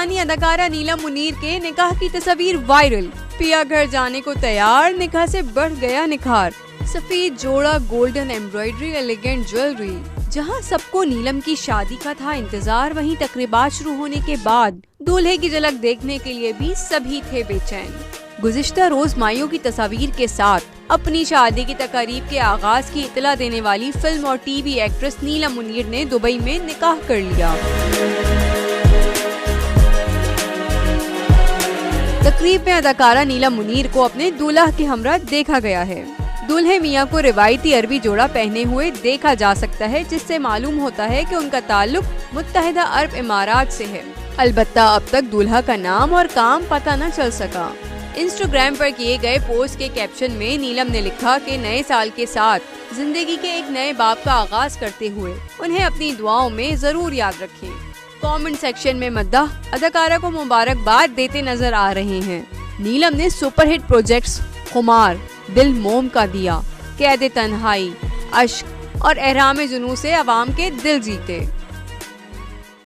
पाकिस्तानी अदाकारा नीलम मुनीर के निकाह की तस्वीर वायरल। पिया घर जाने को तैयार, निकाह से बढ़ गया निखार। सफेद जोड़ा, गोल्डन एम्ब्रॉयडरी, एलिगेंट ज्वेलरी। जहां सबको नीलम की शादी का था इंतजार, वहीं तकरीबात शुरू होने के बाद दूल्हे की झलक देखने के लिए भी सभी थे बेचैन। गुज़िश्ता रोज माइयों की तस्वीर के साथ अपनी शादी की तकारीब के आगाज की इतला देने वाली फिल्म और टीवी एक्ट्रेस नीलम मुनीर ने दुबई में निकाह कर लिया। तकरीब में अदाकारा नीलम मुनीर को अपने दूल्हा के हमरा देखा गया है। दूल्हे मियां को रिवायती अरबी जोड़ा पहने हुए देखा जा सकता है, जिससे मालूम होता है कि उनका ताल्लुक मुत्तहिदा अरब इमारात से है। अलबत्ता अब तक दूल्हा का नाम और काम पता न चल सका। इंस्टाग्राम पर किए गए पोस्ट के कैप्शन में नीलम ने लिखा कि नए साल के साथ जिंदगी के एक नए बाब का आगाज करते हुए उन्हें अपनी दुआओं में जरूर याद रखें। कमेंट सेक्शन में मद्दाह अदाकारा को मुबारकबाद देते नजर आ रहे हैं। नीलम ने सुपरहिट प्रोजेक्ट्स खुमार, दिल मोम का दिया, कैद तन्हाई, अश्क और एहराम जुनू से अवाम के दिल जीते।